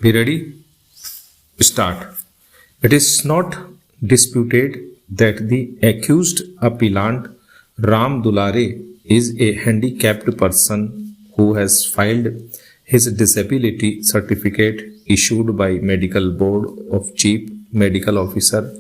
Be ready? Start. It is not disputed that the accused appellant Ram Dulare is a handicapped person who has filed his disability certificate issued by Medical Board of Chief Medical Officer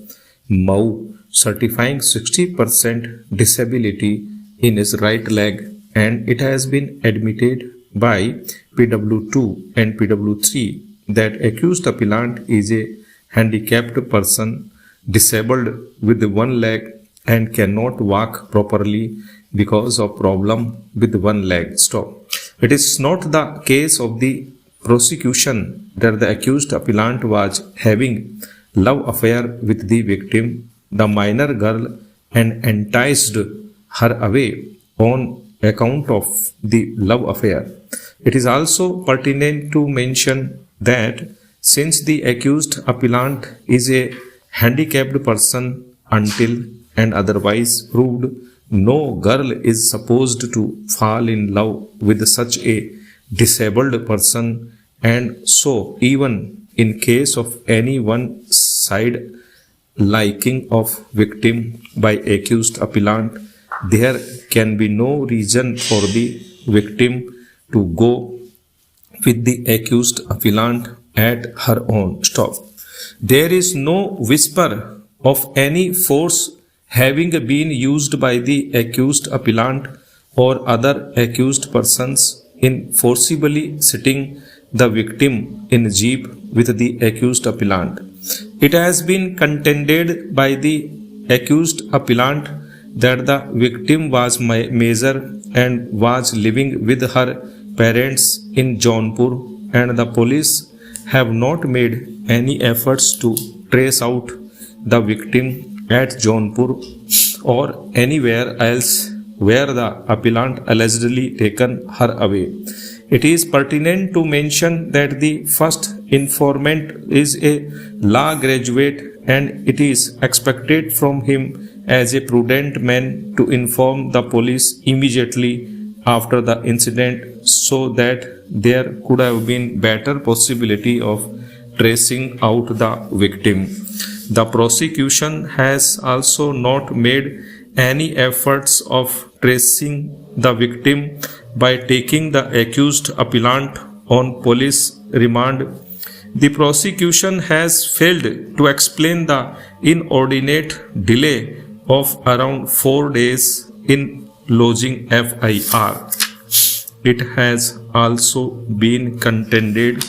MAU certifying 60% disability in his right leg, and it has been admitted by PW2 and PW3 that accused appellant is a handicapped person disabled with one leg and cannot walk properly because of problem with one leg. Stop. It is not the case of the prosecution that the accused appellant was having love affair with the victim, the minor girl, and enticed her away on account of the love affair. It is also pertinent to mention that since the accused appellant is a handicapped person until and otherwise proved, no girl is supposed to fall in love with such a disabled person, and so even in case of any one side liking of victim by accused appellant, there can be no reason for the victim to go with the accused appellant at her own stop. There is no whisper of any force having been used by the accused appellant or other accused persons in forcibly sitting the victim in jeep with the accused appellant. It has been contended by the accused appellant that the victim was major and was living with her parents in Jaunpur, and the police have not made any efforts to trace out the victim at Jaunpur or anywhere else where the appellant allegedly taken her away. It is pertinent to mention that the first informant is a law graduate, and it is expected from him as a prudent man to inform the police immediately after the incident so that there could have been better possibility of tracing out the victim. The prosecution has also not made any efforts of tracing the victim by taking the accused appellant on police remand. The prosecution has failed to explain the inordinate delay of around 4 days in lodging FIR. It has also been contended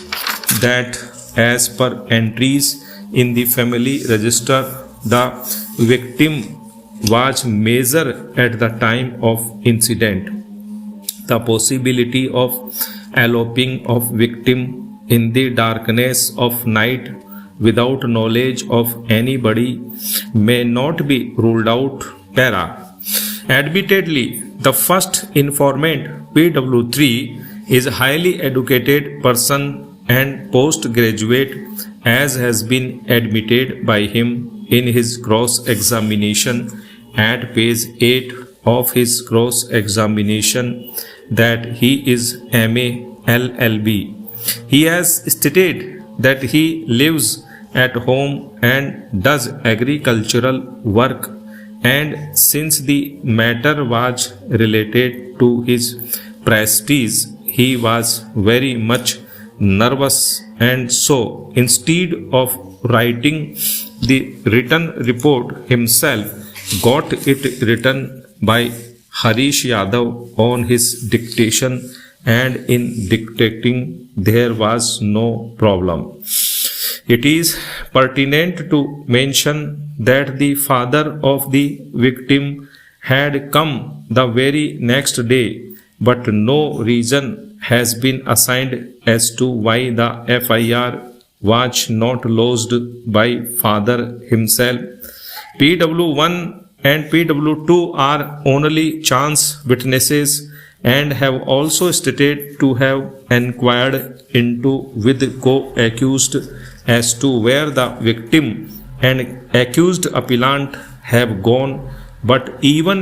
that as per entries in the family register, the victim was major at the time of incident. The possibility of eloping of victim in the darkness of night without knowledge of anybody may not be ruled out. Para. Admittedly, the first informant PW3 is a highly educated person and postgraduate, as has been admitted by him in his cross examination at page 8 of his cross examination that he is MA LLB. He has stated that he lives at home and does agricultural work, and since the matter was related to his prestige, he was very much nervous, and so instead of writing the written report himself, got it written by Harish Yadav on his dictation, and in dictating there was no problem. It is pertinent to mention that the father of the victim had come the very next day, but no reason has been assigned as to why the FIR was not lodged by father himself. PW1 and PW2 are only chance witnesses and have also stated to have inquired into with co-accused as to where the victim and accused appellant have gone, but even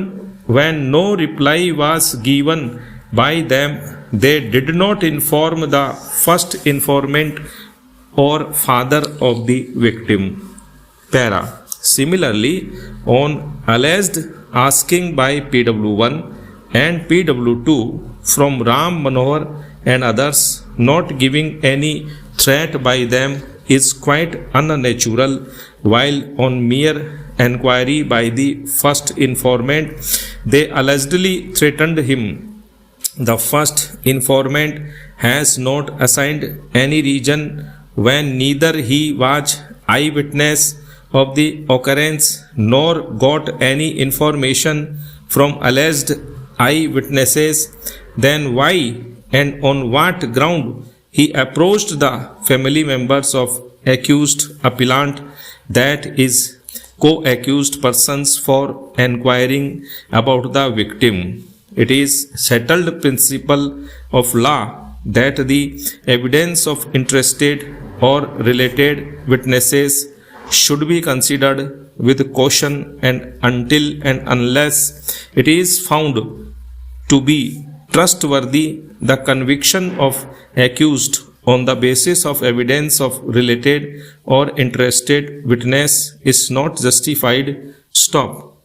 when no reply was given by them, they did not inform the first informant or father of the victim. Para. Similarly, on alleged asking by PW1 and PW2 from Ram Manohar and others, not giving any threat by them is quite unnatural, while on mere enquiry by the first informant they allegedly threatened him. The first informant has not assigned any reason when neither he was eyewitness of the occurrence nor got any information from alleged eyewitnesses. Then why and on what ground he approached the family members of accused appellant, that is co-accused persons, for enquiring about the victim? It is settled principle of law that the evidence of interested or related witnesses should be considered with caution, and until and unless it is found to be trustworthy, the conviction of accused on the basis of evidence of related or interested witness is not justified. Stop.